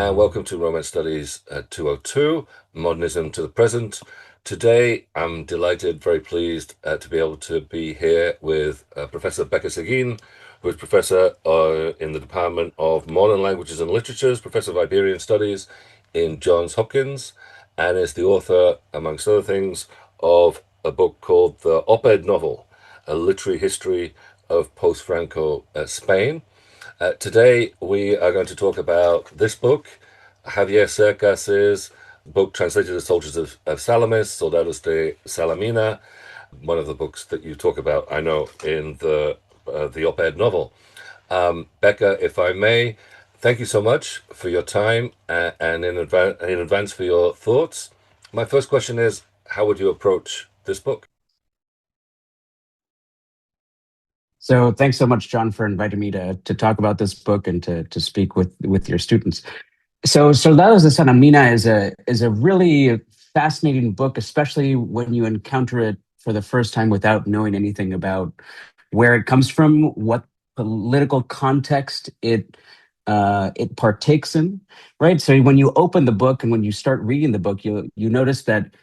and welcome to Romance Studies 202, Modernism to the Present. Today, I'm delighted, very pleased to be able to be here with Professor Bécquer Seguín, who is Professor in the Department of Modern Languages and Literatures, Professor of Iberian Studies in Johns Hopkins, and is the author, amongst other things, of a book called The Op-Ed Novel, A Literary History of Post-Franco Spain. Today, we are going to talk about this book, Javier Cercas' book translated as Soldiers of Salamis, Soldados de Salamina, one of the books that you talk about, I know, in the op-ed novel. Bécquer, if I may, thank you so much for your time and in advance for your thoughts. My first question is, how would you approach this book? So thanks so much, John, for inviting me to talk about this book and to speak with your students. So Soldados de Salamina is a really fascinating book, especially when you encounter it for the first time without knowing anything about where it comes from, what political context it partakes in, right? So when you open the book and when you start reading the book, you notice that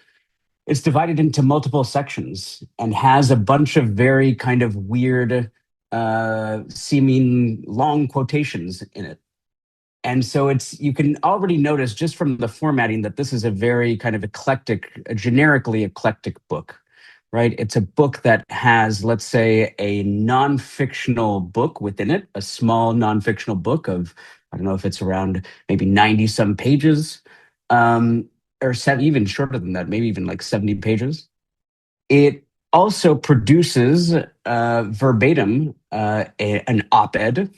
it's divided into multiple sections and has a bunch of very kind of weird seeming long quotations in it. And so you can already notice just from the formatting that this is a very kind of eclectic, a generically eclectic book, right? It's a book that has, let's say, a non-fictional book within it, a small non-fictional book of, I don't know if it's around maybe 90 some pages, or even shorter than that, maybe even like 70 pages. It also produces verbatim an op-ed,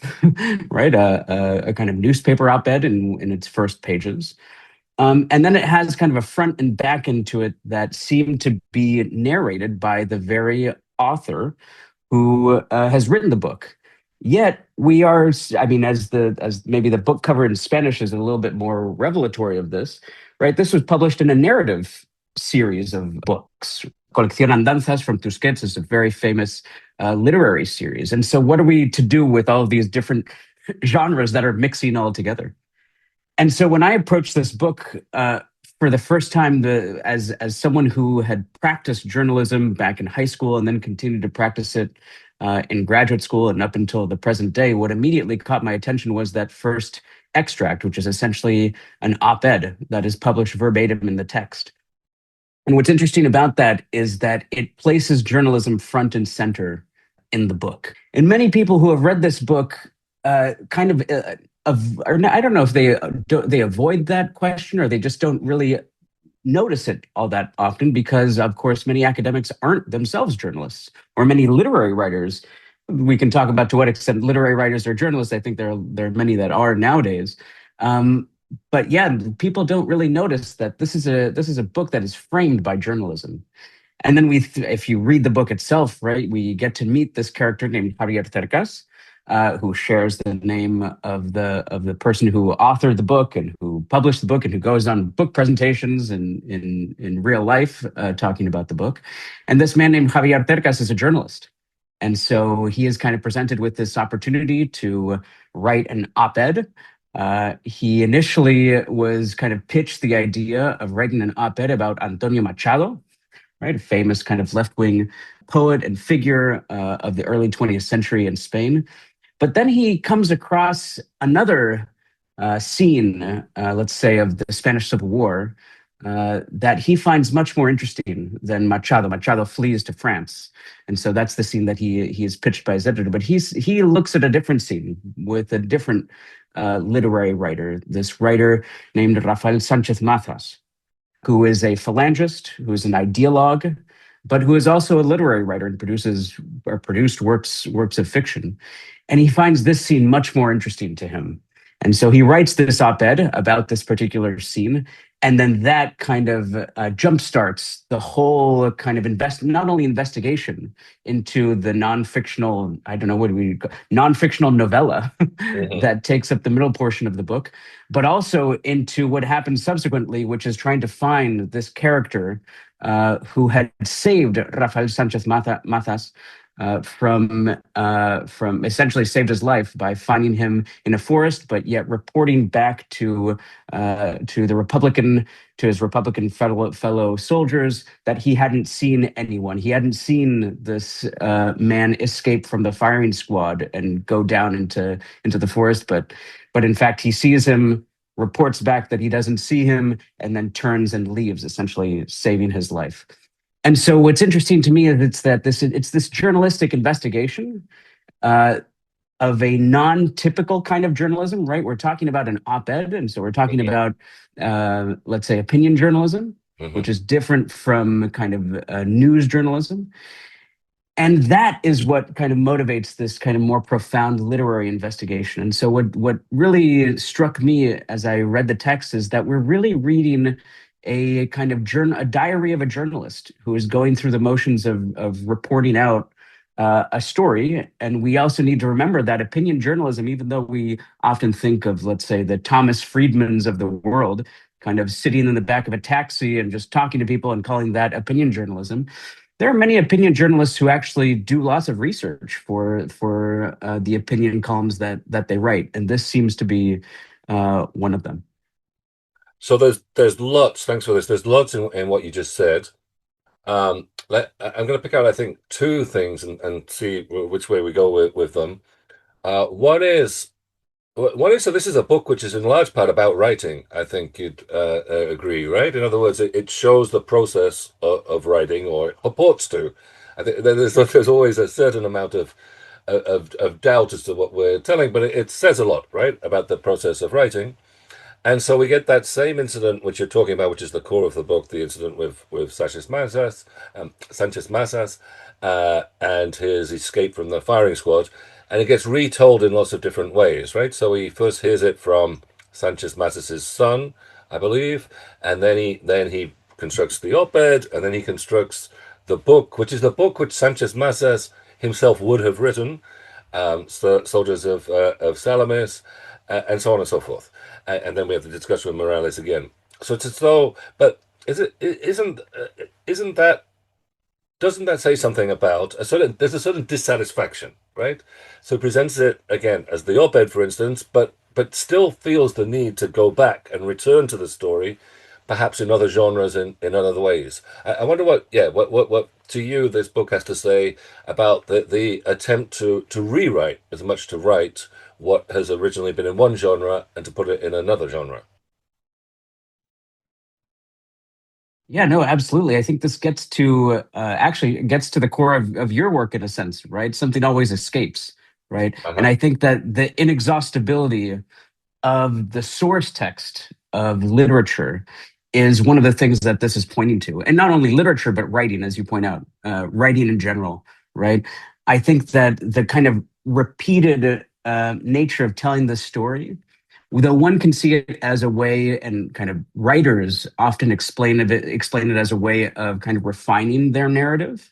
right? A kind of newspaper op-ed in its first pages. And then it has kind of a front and back into it that seem to be narrated by the very author who has written the book. Yet we are, I mean, as maybe the book cover in Spanish is a little bit more revelatory of this, right? This was published in a narrative series of books. Colección Andanzas from Tusquets is a very famous literary series. And so what are we to do with all of these different genres that are mixing all together? And so when I approached this book for the first time, as someone who had practiced journalism back in high school and then continued to practice it in graduate school and up until the present day, what immediately caught my attention was that first extract, which is essentially an op-ed that is published verbatim in the text. And what's interesting about that is that it places journalism front and center in the book. And many people who have read this book kind of or I don't know if they avoid that question or they just don't really notice it all that often because, of course, many academics aren't themselves journalists, or many literary writers. We can talk about to what extent literary writers are journalists. I think there are many that are nowadays. But yeah, people don't really notice that this is a book that is framed by journalism. And then if you read the book itself, right, we get to meet this character named Javier Cercas, who shares the name of the person who authored the book and who published the book and who goes on book presentations in real life talking about the book. And this man named Javier Cercas is a journalist. And so he is kind of presented with this opportunity to write an op-ed. He initially was kind of pitched the idea of writing an op-ed about Antonio Machado, right, a famous kind of left-wing poet and figure of the early 20th century in Spain. But then he comes across another scene, let's say, of the Spanish Civil War that he finds much more interesting than Machado. Machado flees to France. And so that's the scene that he is pitched by his editor. But he looks at a different scene with a different literary writer, this writer named Rafael Sanchez Mazas, who is a philangist, who is an ideologue, but who is also a literary writer and produced works of fiction. And he finds this scene much more interesting to him. And so he writes this op-ed about this particular scene. And then that kind of jumpstarts the whole kind of not only investigation into the non-fictional, I don't know what we call non-fictional novella that takes up the middle portion of the book, but also into what happens subsequently, which is trying to find this character who had saved Rafael Sanchez Mazas from essentially saved his life by finding him in a forest, but yet reporting back to the Republican to his Republican fellow soldiers that he hadn't seen anyone. He hadn't seen this man escape from the firing squad and go down into the forest, but in fact he sees him, reports back that he doesn't see him, and then turns and leaves, essentially saving his life. And so what's interesting to me is it's this journalistic investigation uh, of a non-typical kind of journalism, right? We're talking about an op-ed, and so we're talking about, let's say, opinion journalism, which is different from kind of news journalism. And that is what kind of motivates this kind of more profound literary investigation. And so what really struck me as I read the text is that we're really reading a kind of a diary of a journalist who is going through the motions of reporting out a story. And we also need to remember that opinion journalism, even though we often think of, let's say, the Thomas Friedmans of the world, kind of sitting in the back of a taxi and just talking to people and calling that opinion journalism, there are many opinion journalists who actually do lots of research for the opinion columns that they write, and this seems to be one of them. So there's lots. Thanks for this. There's lots in what you just said. I'm going to pick out, I think, two things and see which way we go with them. One is so this is a book which is in large part about writing. I think you'd agree, right? In other words, it shows the process of writing, or purports to. I think there's always a certain amount of doubt as to what we're telling, but it says a lot, right, about the process of writing. And so we get that same incident which you're talking about, which is the core of the book, the incident with Sanchez Mazas, and his escape from the firing squad. And it gets retold in lots of different ways, right? So he first hears it from Sanchez Mazas's son, I believe, and then he constructs the op-ed, and then he constructs the book, which is the book which Sanchez Mazas himself would have written, Soldiers of Salamis, and so on and so forth. And then we have the discussion with Morales again. So it's as though, but isn't that, doesn't that say something about there's a certain dissatisfaction, right? So it presents it again as the op-ed, for instance, but still feels the need to go back and return to the story, perhaps in other genres, in other ways. I wonder what to you this book has to say about the attempt to rewrite, as much to write what has originally been in one genre and to put it in another genre. Yeah, no, absolutely. I think this gets to actually gets to the core of your work in a sense, right? Something always escapes, right? And I think that the inexhaustibility of the source text of literature is one of the things that this is pointing to. And not only literature, but writing, as you point out, writing in general, right? I think that the kind of repeated nature of telling the story, though one can see it as a way, and kind of writers often explain it as a way of kind of refining their narrative,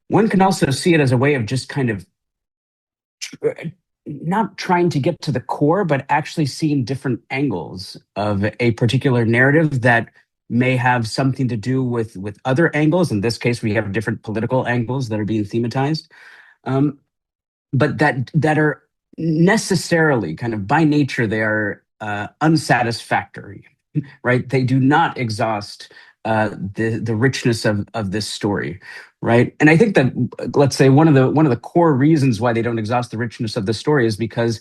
one can also see it as a way of just kind of not trying to get to the core, but actually seeing different angles of a particular narrative that may have something to do with other angles. In this case, we have different political angles that are being thematized, but that are necessarily, kind of by nature, they are unsatisfactory, right? They do not exhaust the richness of this story, right? And I think that, let's say, one of the core reasons why they don't exhaust the richness of the story is because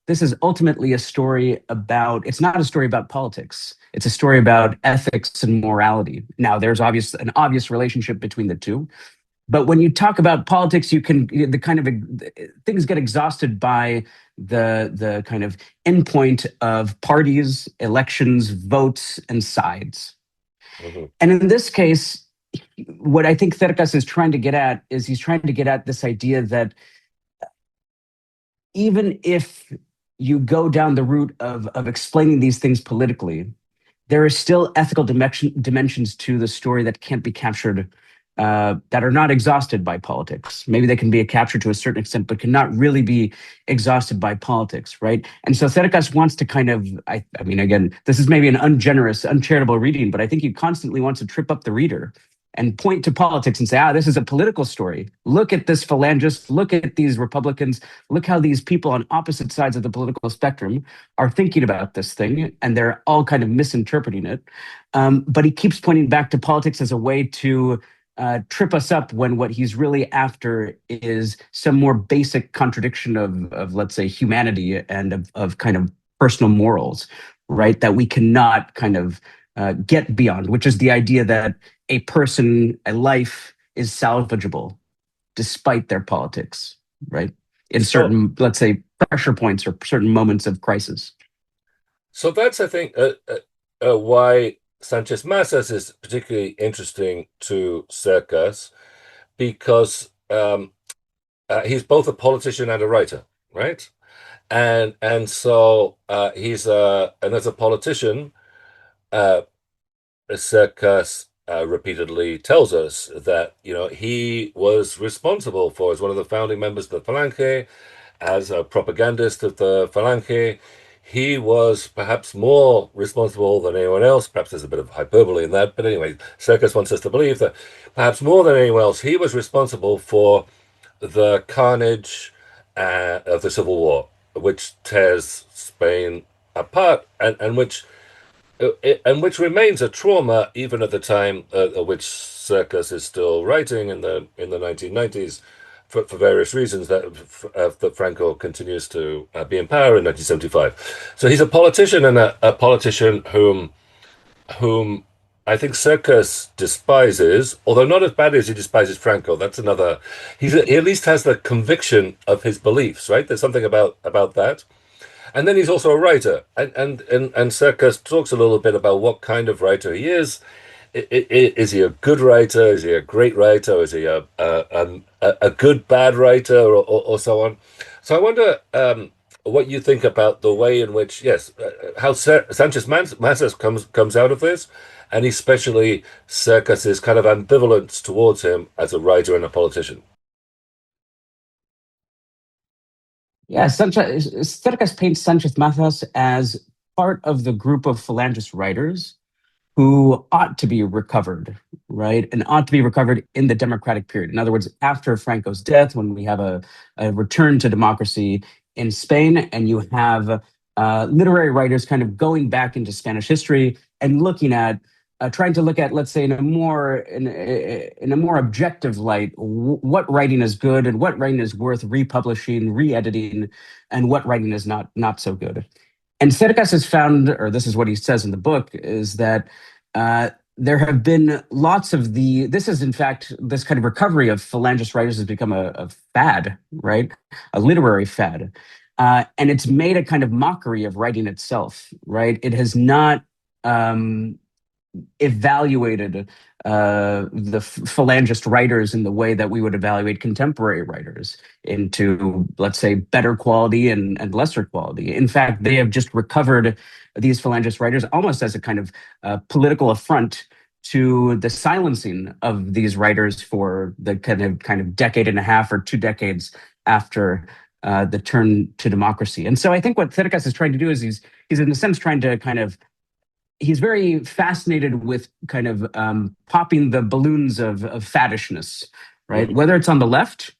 this is ultimately a story about, it's not a story about politics. It's a story about ethics and morality. Now, there's an obvious relationship between the two. But when you talk about politics, you can, the kind of things get exhausted by the kind of endpoint of parties, elections, votes, and sides. And in this case, what I think Cercas is trying to get at is he's trying to get at this idea that even if you go down the route of explaining these things politically, there are still ethical dimensions to the story that can't be captured, that are not exhausted by politics. Maybe they can be captured to a certain extent, but cannot really be exhausted by politics, right? And so Cercas wants to kind of, I mean, again, this is maybe an ungenerous, uncharitable reading, but I think he constantly wants to trip up the reader and point to politics and say, this is a political story. Look at this phalangist, look at these Republicans, look how these people on opposite sides of the political spectrum are thinking about this thing, and they're all kind of misinterpreting it. But he keeps pointing back to politics as a way to trip us up when what he's really after is some more basic contradiction of let's say, humanity and of kind of personal morals, right? That we cannot kind of get beyond, which is the idea that a person, a life is salvageable despite their politics, right? In certain, let's say, pressure points or certain moments of crisis. So that's, I think, why Sanchez Mazas is particularly interesting to Cercas, because he's both a politician and a writer, right? And so and as a politician, Cercas repeatedly tells us that he was responsible for, as one of the founding members of the Falange, as a propagandist of the Falange. He was perhaps more responsible than anyone else. Perhaps there's a bit of hyperbole in that, but anyway, Cercas wants us to believe that perhaps more than anyone else, he was responsible for the carnage of the Civil War, which tears Spain apart, and which remains a trauma even at the time at which Cercas is still writing in the 1990s, for various reasons, that Franco continues to be in power in 1975. So he's a politician, and a politician whom I think Cercas despises, although not as badly as he despises Franco. That's another. He at least has the conviction of his beliefs, right? There's something about that. And then he's also a writer, and Cercas talks a little bit about what kind of writer he is. Is he a good writer? Is he a great writer? Is he a good bad writer, or so on? So I wonder what you think about the way in which, yes, how Sanchez Mazas comes out of this, and especially Cercas's kind of ambivalence towards him as a writer and a politician. Yeah, Cercas paints Sanchez Mazas as part of the group of Falangist writers who ought to be recovered, right? And ought to be recovered in the democratic period. In other words, after Franco's death, when we have a return to democracy in Spain, and you have literary writers kind of going back into Spanish history and looking at trying to look at, let's say, in a more objective light, what writing is good and what writing is worth republishing, re-editing, and what writing is not so good. And Cercas has found, or this is what he says in the book, is that there have been lots of this is in fact, this kind of recovery of Falangist writers has become a fad, right? A literary fad. And it's made a kind of mockery of writing itself, right? It has not evaluated the Falangist writers in the way that we would evaluate contemporary writers into, let's say, better quality and lesser quality. In fact, they have just recovered these Falangist writers almost as a kind of political affront to the silencing of these writers for the kind of decade and a half or 2 decades after the turn to democracy. And so I think what Cercas is trying to do is he's in a sense trying to kind of, he's very fascinated with kind of popping the balloons of faddishness, right? Whether it's on the left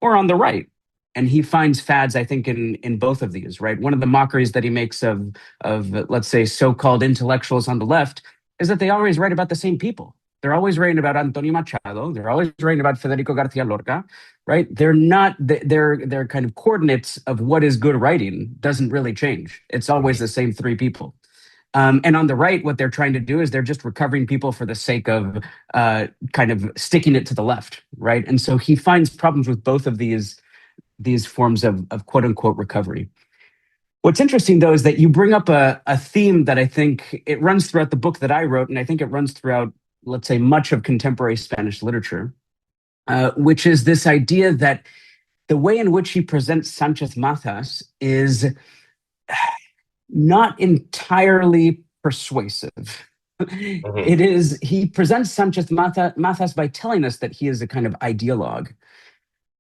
or on the right. And he finds fads, I think, in both of these, right? One of the mockeries that he makes of let's say, so-called intellectuals on the left is that they always write about the same people. They're always writing about Antonio Machado. They're always writing about Federico Garcia Lorca, right? They're not, their kind of coordinates of what is good writing doesn't really change. It's always the same 3 people. And on the right, what they're trying to do is they're just recovering people for the sake of kind of sticking it to the left, right? And so he finds problems with both of these forms of quote unquote recovery. What's interesting, though, is that you bring up a theme that I think it runs throughout the book that I wrote, and I think it runs throughout, let's say, much of contemporary Spanish literature, which is this idea that the way in which he presents Sanchez Mazas is not entirely persuasive. It is, he presents Sanchez Mazas by telling us that he is a kind of ideologue.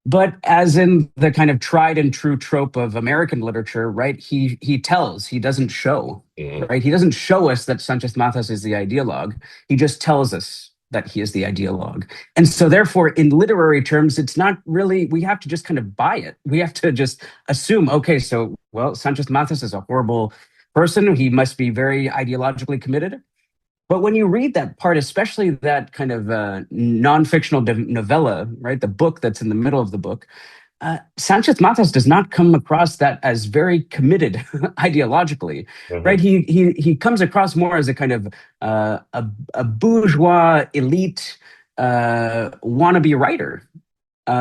But as in the kind of tried and true trope of American literature, right? He tells, he doesn't show, right? He doesn't show us that Sanchez Mazas is the ideologue. He just tells us that he is the ideologue. And so, therefore, in literary terms, it's not really, we have to just kind of buy it. We have to just assume, okay, so, well, Sanchez Mazas is a horrible person. He must be very ideologically committed. But when you read that part, especially that kind of non-fictional novella, right, the book that's in the middle of the book, Sanchez Matas does not come across that as very committed ideologically, right? He comes across more as a kind of a bourgeois elite wannabe writer,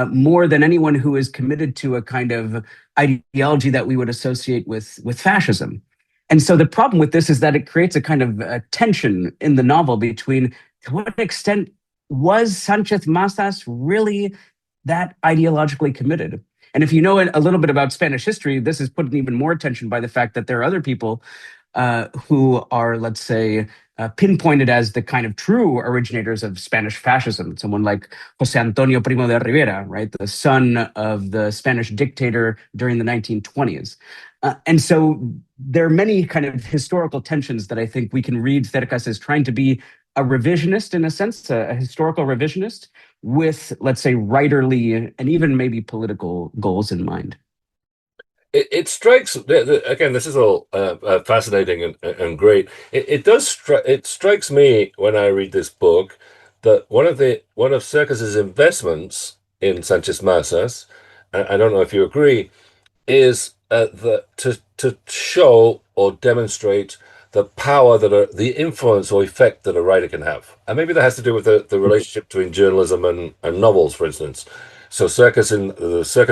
more than anyone who is committed to a kind of ideology that we would associate with fascism. And so the problem with this is that it creates a kind of tension in the novel between to what extent was Sanchez Mazas really that ideologically committed? And if you know a little bit about Spanish history, this is put in even more tension by the fact that there are other people who are, let's say, pinpointed as the kind of true originators of Spanish fascism. Someone like Jose Antonio Primo de Rivera, right, the son of the Spanish dictator during the 1920s. And so there are many kind of historical tensions that I think we can read Cercas as trying to be a revisionist in a sense, a historical revisionist with, let's say, writerly and even maybe political goals in mind. It strikes again. This is all fascinating and great. It strikes me when I read this book that one of Cercas's investments in Sanchez Mazas, I don't know if you agree, is to show or demonstrate the power the influence or effect that a writer can have, and maybe that has to do with the relationship between journalism and novels, for instance. So Cercas,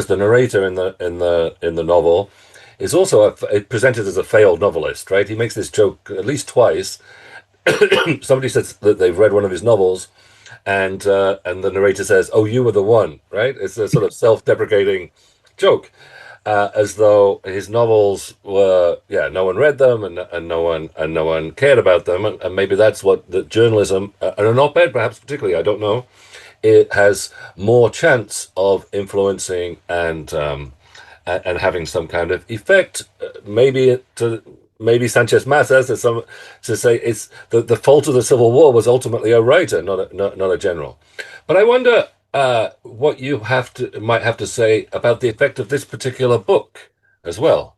the narrator in the novel, is also presented as a failed novelist, right? He makes this joke at least twice. Somebody says that they've read one of his novels, and the narrator says, "Oh, you were the one," right? It's a sort of self-deprecating joke, as though his novels were, yeah, no one read them, and no one cared about them, and maybe that's what the journalism and an op-ed, perhaps particularly, I don't know, it has more chance of influencing and having some kind of effect. Maybe Sanchez Mazas to say it's the fault of the Civil War was ultimately a writer, not a general. But I wonder what you might have to say about the effect of this particular book as well.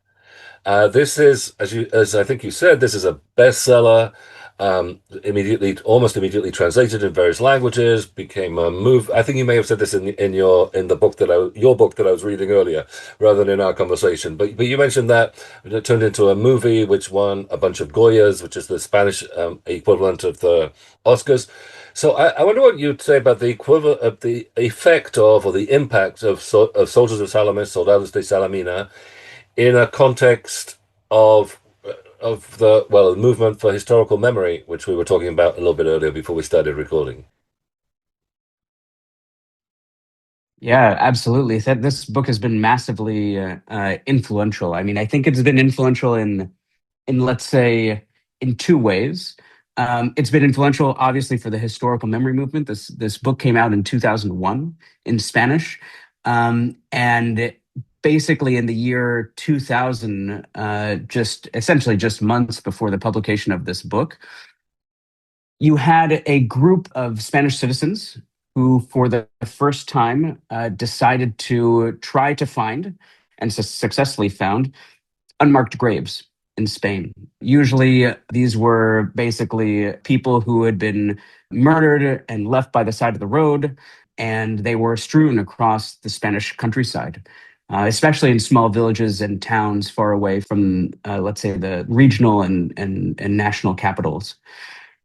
This is, as I think you said, this is a bestseller. Almost immediately translated in various languages. Became a move. I think you may have said this in the book your book that I was reading earlier, rather than in our conversation. But you mentioned that it turned into a movie which won a bunch of Goyas, which is the Spanish equivalent of the Oscars. So I wonder what you'd say about the equivalent of the effect of or the impact of Soldiers of Salamis, Soldados de Salamina, in a context of the movement for historical memory, which we were talking about a little bit earlier before we started recording. Yeah, absolutely. This book has been massively influential. I mean, I think it's been influential in let's say in two ways. It's been influential, obviously, for the historical memory movement. This book came out in 2001 in Spanish, and basically in the year 2000, just essentially just months before the publication of this book, you had a group of Spanish citizens who, for the first time, decided to try to find and successfully found unmarked graves in Spain. Usually, these were basically people who had been murdered and left by the side of the road, and they were strewn across the Spanish countryside. Especially in small villages and towns far away from, let's say, the regional and national capitals.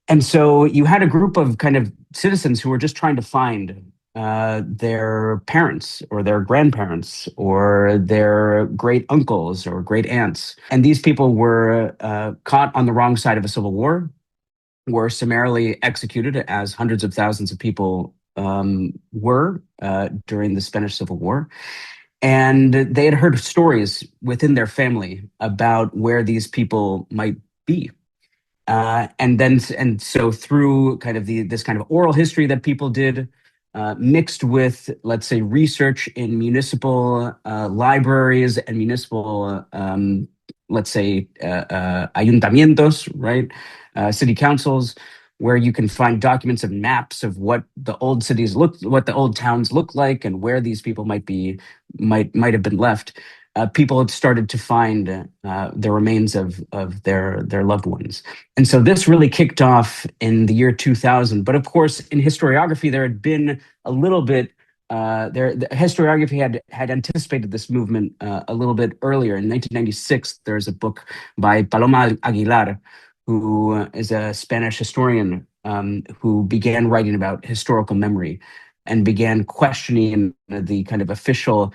And so you had a group of kind of citizens who were just trying to find their parents or their grandparents or their great uncles or great aunts. And these people were caught on the wrong side of a civil war, were summarily executed, as hundreds of thousands of people were during the Spanish Civil War. And they had heard stories within their family about where these people might be. And so through kind of this kind of oral history that people did, mixed with, let's say, research in municipal libraries and municipal, let's say, ayuntamientos, right, city councils, where you can find documents and maps of what the old cities look, what the old towns look like, and where these people might have been left. People had started to find the remains of their loved ones, and so this really kicked off in the year 2000. But of course, in historiography, there had been a little bit. The historiography had anticipated this movement a little bit earlier. In 1996, there's a book by Paloma Aguilar, who is a Spanish historian who began writing about historical memory and began questioning the kind of official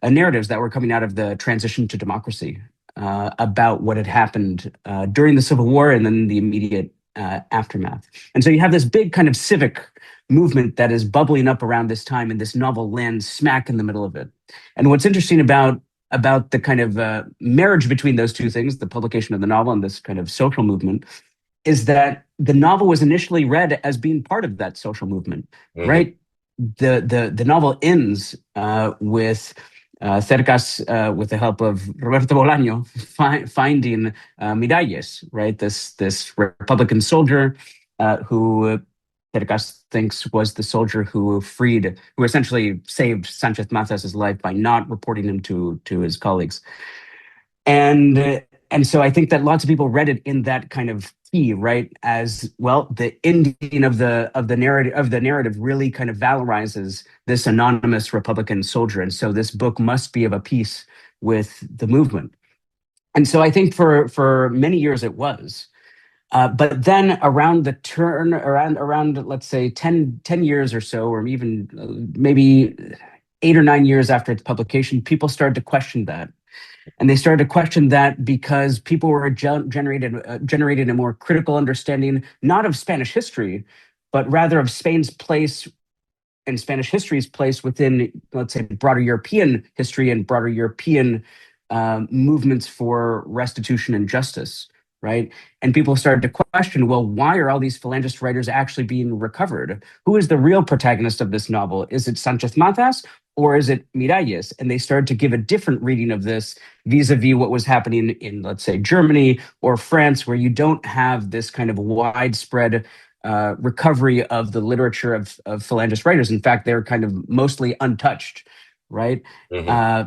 narratives that were coming out of the transition to democracy about what had happened during the Civil War and then the immediate aftermath. And so you have this big kind of civic movement that is bubbling up around this time, and this novel lands smack in the middle of it. And what's interesting about the kind of marriage between those two things, the publication of the novel and this kind of social movement, is that the novel was initially read as being part of that social movement, right? The novel ends with Cercas, with the help of Roberto Bolaño, finding Miralles, right? This Republican soldier who Cercas thinks was the soldier who essentially saved Sanchez Mazas's life by not reporting him to his colleagues. And so I think that lots of people read it in that kind of key, right? As well, the ending of the narrative really kind of valorizes this anonymous Republican soldier, and so this book must be of a piece with the movement. And so I think for many years it was. But then around let's say 10 years or so, or even maybe 8 or 9 years after its publication, people started to question that. And they started to question that because people were generating a more critical understanding, not of Spanish history, but rather of Spain's place and Spanish history's place within, let's say, broader European history and broader European movements for restitution and justice, right? And people started to question, well, why are all these phalangist writers actually being recovered? Who is the real protagonist of this novel? Is it Sanchez Mazas or is it Miralles? And they started to give a different reading of this vis-a-vis what was happening in, let's say, Germany or France, where you don't have this kind of widespread recovery of the literature of phalangist writers. In fact, they're kind of mostly untouched, right?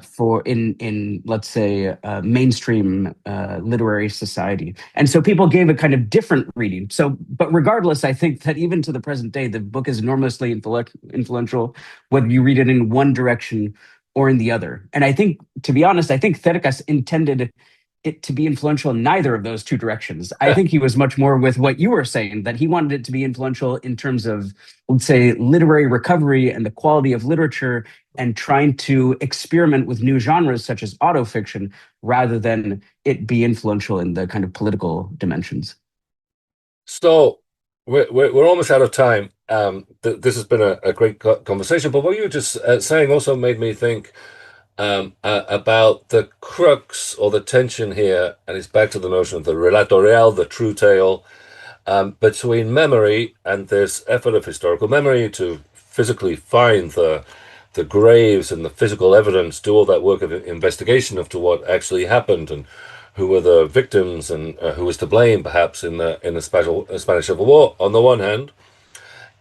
For in let's say mainstream literary society. And so people gave a kind of different reading. So, but regardless, I think that even to the present day, the book is enormously influential, whether you read it in one direction or in the other. And I think, to be honest, I think Cercas intended it to be influential in neither of those two directions. I think he was much more with what you were saying, that he wanted it to be influential in terms of, let's say, literary recovery and the quality of literature, and trying to experiment with new genres such as autofiction, rather than it be influential in the kind of political dimensions. So we're almost out of time. This has been a great conversation, but what you were just saying also made me think about the crux or the tension here, and it's back to the notion of the relato real, the true tale, between memory and this effort of historical memory to physically find the graves and the physical evidence, do all that work of investigation of to what actually happened and who were the victims and who was to blame, perhaps in the Spanish Civil War on the one hand,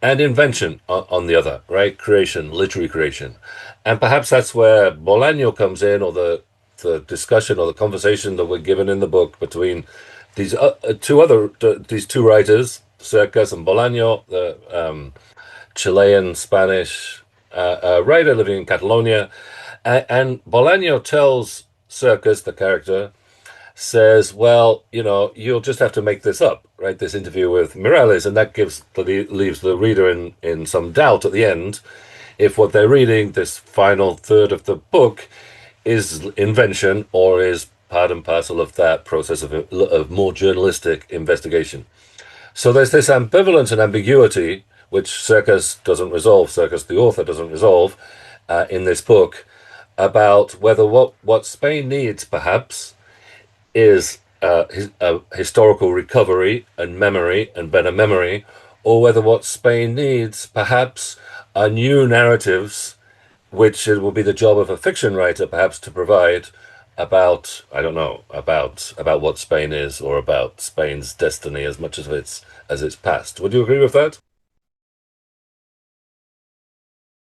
and invention on the other, right? Creation, literary creation. And perhaps that's where Bolaño comes in, or the discussion or the conversation that we're given in the book between these these two writers, Cercas and Bolaño, the Chilean Spanish writer living in Catalonia. And Bolaño tells Cercas, the character, says, well, you'll just have to make this up, right? This interview with Miralles, and that leaves the reader in some doubt at the end if what they're reading, this final third of the book, is invention or is part and parcel of that process of more journalistic investigation. So there's this ambivalence and ambiguity which Cercas doesn't resolve, Cercas the author doesn't resolve in this book, about whether what Spain needs perhaps is historical recovery and memory and better memory, or whether what Spain needs perhaps are new narratives, which it will be the job of a fiction writer perhaps to provide about, I don't know, about what Spain is or about Spain's destiny as much as its past. Would you agree with that?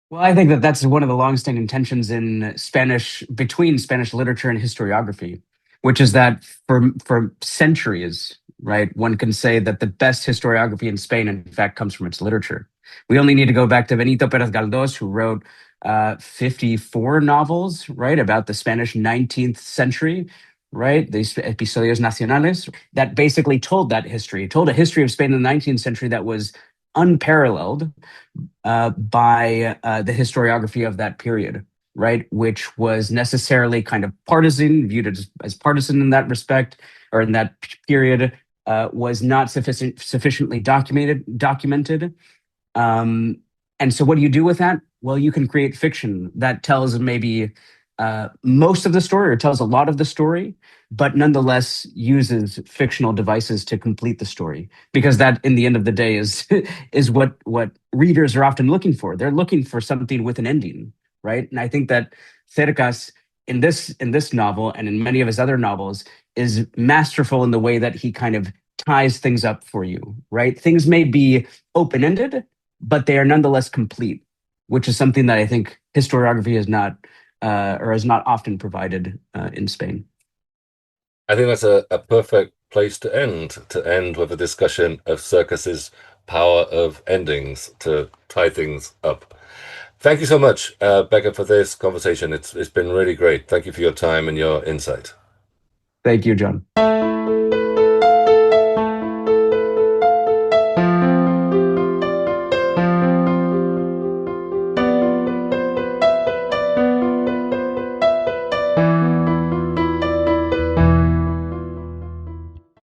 Well, I think that that's one of the longstanding tensions in Spanish between Spanish literature and historiography, which is that for centuries, right, one can say that the best historiography in Spain, in fact, comes from its literature. We only need to go back to Benito Pérez Galdós, who wrote 54 novels, right, about the Spanish 19th century, right, these episodios nacionales that basically told that history, told a history of Spain in the 19th century that was unparalleled by the historiography of that period, right? Which was necessarily kind of partisan, viewed as partisan in that respect, or in that period, was not sufficiently documented. Um, and so, what do you do with that? Well, you can create fiction that tells maybe most of the story or tells a lot of the story, but nonetheless uses fictional devices to complete the story. Because that, in the end of the day, is is what readers are often looking for. They're looking for something with an ending, right? And I think that Cercas in this novel and in many of his other novels is masterful in the way that he kind of ties things up for you, right? Things may be open ended, but they are nonetheless complete, which is something that I think historiography has not or has not often provided in Spain. I think that's a perfect place to end with a discussion of Circus's power of endings to tie things up. Thank you so much, Bécquer, for this conversation. It's been really great. Thank you for your time and your insight. Thank you, John.